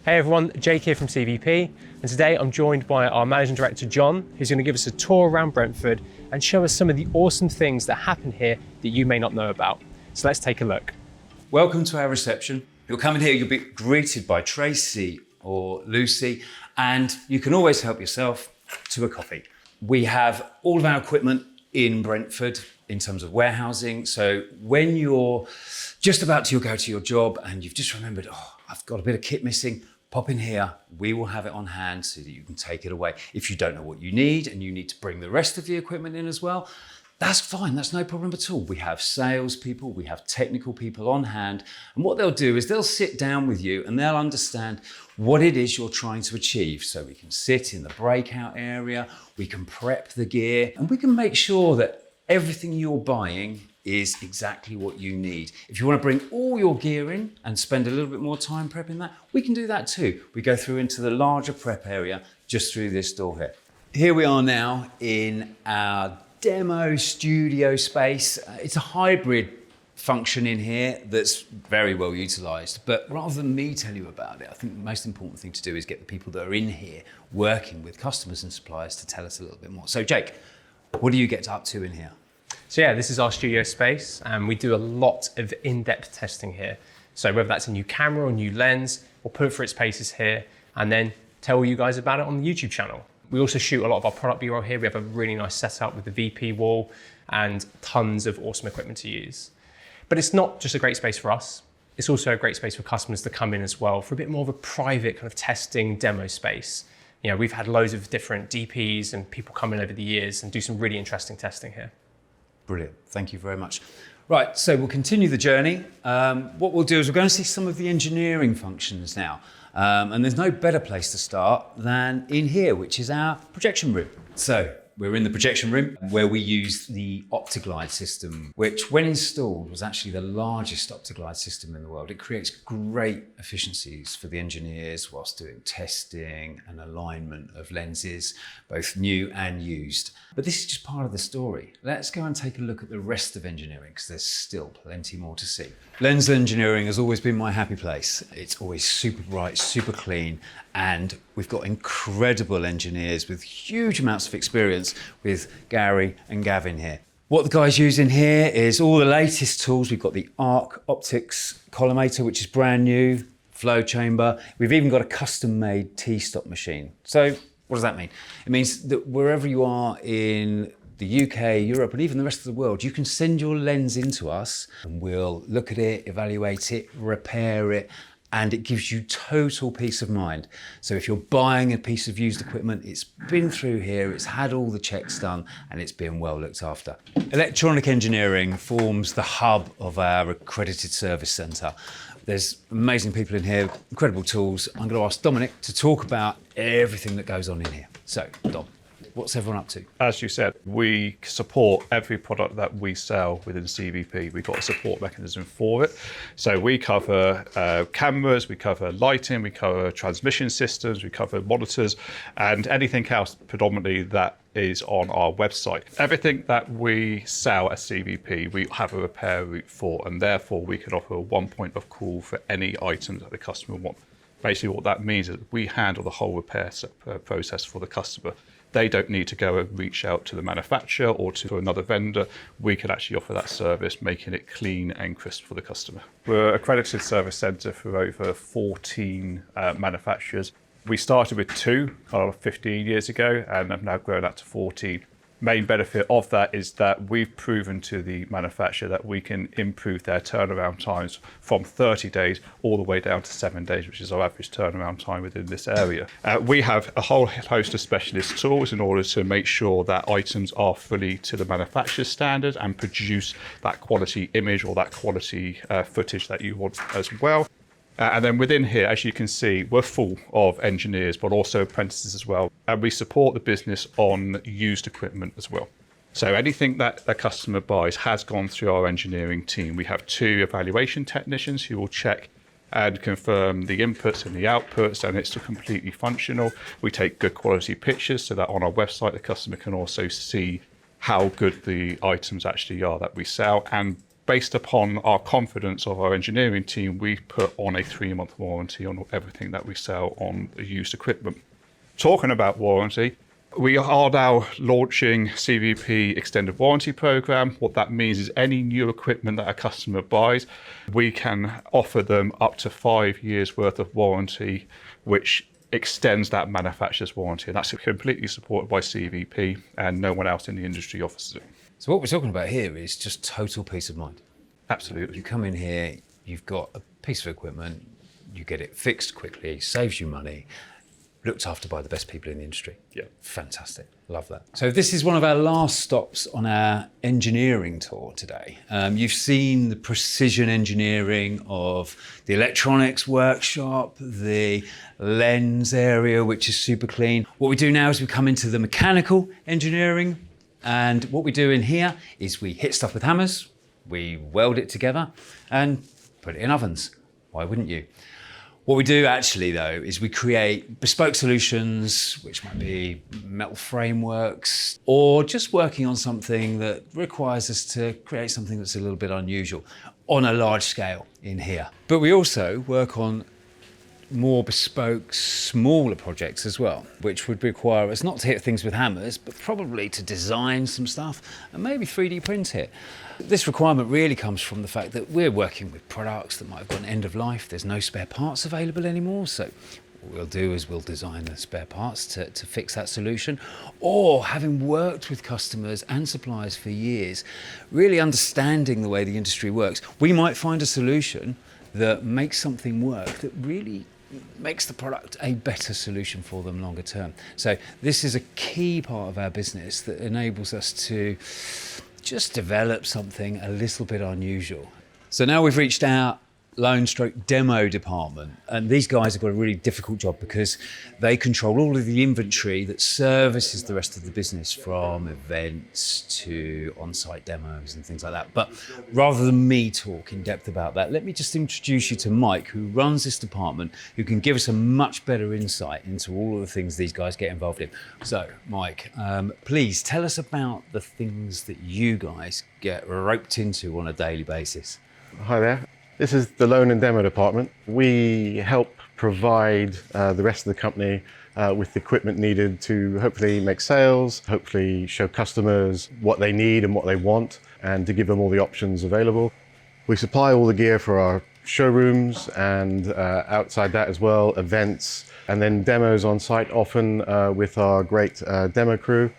Hey everyone, Jake here from CVP, and today I'm joined by our Managing Director John, who's going to give us a tour around Brentford and show us some of the awesome things that happen here that you may not know about. So let's take a look. Welcome to our reception. You'll come in here, you'll be greeted by Tracy or Lucy, and you can always help yourself to a coffee. We have all of our equipment in Brentford in terms of warehousing. So when you're just about to go to your job and you've just remembered, oh, I've got a bit of kit missing, pop in here, we will have it on hand so that you can take it away. If you don't know what you need and you need to bring the rest of the equipment in as well, that's fine, that's no problem at all. We have salespeople, we have technical people on hand, and what they'll do is they'll sit down with you and they'll understand what it is you're trying to achieve. So we can sit in the breakout area, we can prep the gear, and we can make sure that everything you're buying is exactly what you need. If you want to bring all your gear in and spend a little bit more time prepping that, we can do that too. We go through into the larger prep area just through this door here. Here we are now in our demo studio space. It's a hybrid function in here that's very well utilized, but rather than me tell you about it, I think the most important thing to do is get the people that are in here working with customers and suppliers to tell us a little bit more. So Jake, what do you get up to in here? So yeah, this is our studio space, and we do a lot of in-depth testing here. So whether that's a new camera or new lens, we'll put it through its paces here and then tell you guys about it on the YouTube channel. We also shoot a lot of our product B-roll here. We have a really nice setup with the VP wall and tons of awesome equipment to use. But it's not just a great space for us. It's also a great space for customers to come in as well for a bit more of a private kind of testing demo space. You know, we've had loads of different DPs and people come in over the years and do some really interesting testing here. Brilliant, thank you very much. Right, so we'll continue the journey. What we'll do is we're going to see some of the engineering functions now. And there's no better place to start than in here, which is our projection room. So we're in the projection room where we use the OptiGlide system, which when installed was actually the largest OptiGlide system in the world. It creates great efficiencies for the engineers whilst doing testing and alignment of lenses, both new and used. But this is just part of the story. Let's go and take a look at the rest of engineering, because there's still plenty more to see. Lens engineering has always been my happy place. It's always super bright, super clean, and we've got incredible engineers with huge amounts of experience with Gary and Gavin here. What the guys use in here is all the latest tools. We've got the Arc Optics collimator, which is brand new, flow chamber. We've even got a custom-made T-stop machine. So what does that mean? It means that wherever you are in the UK, Europe, and even the rest of the world, you can send your lens into us and we'll look at it, evaluate it, repair it, and it gives you total peace of mind. So if you're buying a piece of used equipment, it's been through here, it's had all the checks done, and it's been well looked after. Electronic engineering forms the hub of our accredited service centre. There's amazing people in here, incredible tools. I'm going to ask Dominic to talk about everything that goes on in here. So, Dom, what's everyone up to? As you said, we support every product that we sell within CVP. We've got a support mechanism for it. So we cover cameras, we cover lighting, we cover transmission systems, we cover monitors, and anything else predominantly that is on our website. Everything that we sell at CVP, we have a repair route for, and therefore we can offer one point of call for any items that the customer wants. Basically what that means is we handle the whole repair process for the customer. They don't need to go and reach out to the manufacturer or to another vendor. We can actually offer that service, making it clean and crisp for the customer. We're an accredited service centre for over 14 manufacturers. We started with 2 15 years ago and have now grown that to 14. Main benefit of that is that we've proven to the manufacturer that we can improve their turnaround times from 30 days all the way down to 7 days, which is our average turnaround time within this area. We have a whole host of specialist tools in order to make sure that items are fully to the manufacturer's standard and produce that quality image or that quality footage that you want as well. And then within here, as you can see, we're full of engineers, but also apprentices as well. And we support the business on used equipment as well. So anything that a customer buys has gone through our engineering team. We have 2 evaluation technicians who will check and confirm the inputs and the outputs, and it's completely functional. We take good quality pictures so that on our website, the customer can also see how good the items actually are that we sell, and based upon our confidence of our engineering team, we put on a 3-month warranty on everything that we sell on the used equipment. Talking about warranty, we are now launching CVP extended warranty program. What that means is any new equipment that a customer buys, we can offer them up to 5 years worth of warranty, which extends that manufacturer's warranty. And that's completely supported by CVP, and no one else in the industry offers it. So what we're talking about here is just total peace of mind. Absolutely. You come in here, you've got a piece of equipment, you get it fixed quickly, saves you money, looked after by the best people in the industry. Yeah. Fantastic. Love that. So this is one of our last stops on our engineering tour today. You've seen the precision engineering of the electronics workshop, the lens area, which is super clean. What we do now is we come into the mechanical engineering, and what we do in here is we hit stuff with hammers, we weld it together and put it in ovens. Why wouldn't you? What we do actually though is we create bespoke solutions, which might be metal frameworks, or just working on something that requires us to create something that's a little bit unusual on a large scale in here. But we also work on more bespoke, smaller projects as well, which would require us not to hit things with hammers, but probably to design some stuff and maybe 3D print it. This requirement really comes from the fact that we're working with products that might have got an end of life. There's no spare parts available anymore. So what we'll do is we'll design the spare parts to fix that solution. Or having worked with customers and suppliers for years, really understanding the way the industry works, we might find a solution that makes something work that really makes the product a better solution for them longer term. So this is a key part of our business that enables us to just develop something a little bit unusual. So now we've reached our loan stroke demo department, and these guys have got a really difficult job because they control all of the inventory that services the rest of the business, from events to on-site demos and things like that. But rather than me talk in depth about that, let me just introduce you to Mike, who runs this department, who can give us a much better insight into all of the things these guys get involved in. So Mike, please tell us about the things that you guys get roped into on a daily basis. Hi there. This is the loan and demo department. We help provide the rest of the company with the equipment needed to hopefully make sales, hopefully show customers what they need and what they want, and to give them all the options available. We supply all the gear for our showrooms and outside that as well, events, and then demos on site, often with our great demo crew.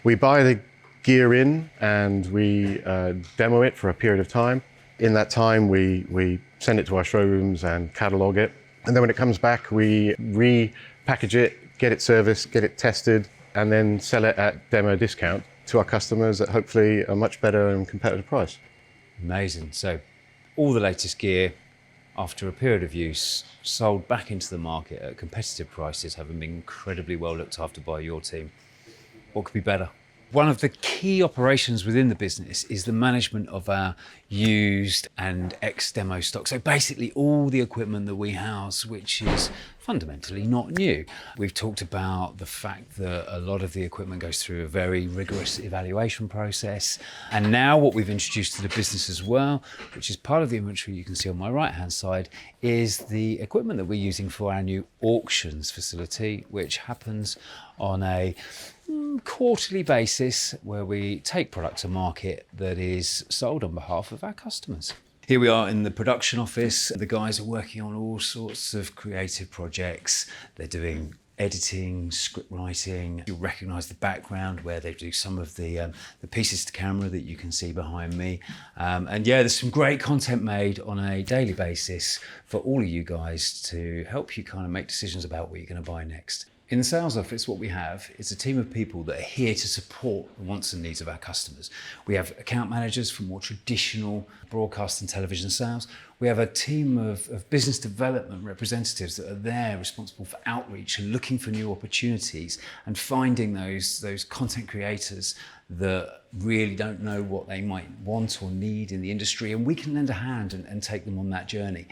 We buy the gear in and we demo it for a period of time. In that time, we send it to our showrooms and catalog it. And then when it comes back, we repackage it, get it serviced, get it tested, and then sell it at demo discount to our customers at hopefully a much better and competitive price. Amazing. So all the latest gear, after a period of use, sold back into the market at competitive prices, having been incredibly well looked after by your team. What could be better? One of the key operations within the business is the management of our used and ex-demo stock. So basically all the equipment that we house, which is fundamentally not new. We've talked about the fact that a lot of the equipment goes through a very rigorous evaluation process. And now what we've introduced to the business as well, which is part of the inventory you can see on my right-hand side, is the equipment that we're using for our new auctions facility, which happens on a quarterly basis, where we take product to market that is sold on behalf of our customers. Here we are in the production office. The guys are working on all sorts of creative projects. They're doing editing, script writing. You'll recognise the background where they do some of the pieces to camera that you can see behind me. And yeah, there's some great content made on a daily basis for all of you guys to help you kind of make decisions about what you're going to buy next. In the sales office, what we have is a team of people that are here to support the wants and needs of our customers. We have account managers for more traditional broadcast and television sales. We have a team of business development representatives that are there responsible for outreach and looking for new opportunities and finding those content creators that really don't know what they might want or need in the industry, and we can lend a hand and take them on that journey.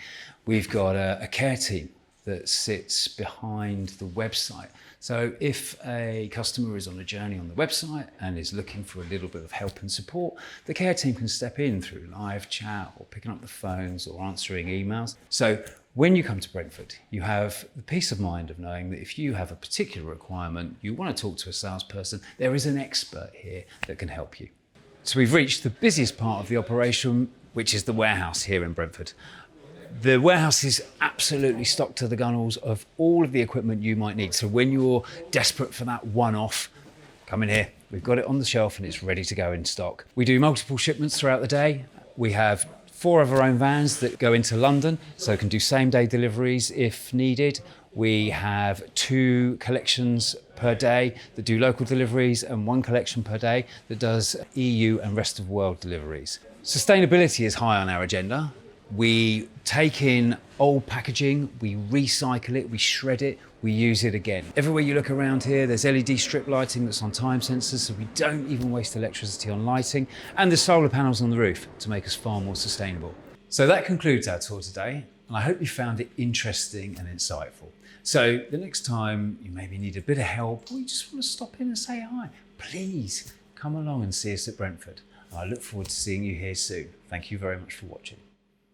We've got a care team that sits behind the website. So if a customer is on a journey on the website and is looking for a little bit of help and support, the care team can step in through live chat or picking up the phones or answering emails. So when you come to Brentford, you have the peace of mind of knowing that if you have a particular requirement, you want to talk to a salesperson, there is an expert here that can help you. So we've reached the busiest part of the operation, which is the warehouse here in Brentford. The warehouse is absolutely stocked to the gunnels of all of the equipment you might need. So when you're desperate for that one-off, come in here. We've got it on the shelf and it's ready to go in stock. We do multiple shipments throughout the day. We have 4 of our own vans that go into London, so can do same-day deliveries if needed. We have 2 collections per day that do local deliveries and 1 collection per day that does EU and rest of world deliveries. Sustainability is high on our agenda. We take in old packaging, we recycle it, we shred it, we use it again. Everywhere you look around here, there's LED strip lighting that's on time sensors, so we don't even waste electricity on lighting, and there's solar panels on the roof to make us far more sustainable. So that concludes our tour today, and I hope you found it interesting and insightful. So the next time you maybe need a bit of help, or you just want to stop in and say hi, please come along and see us at Brentford. I look forward to seeing you here soon. Thank you very much for watching.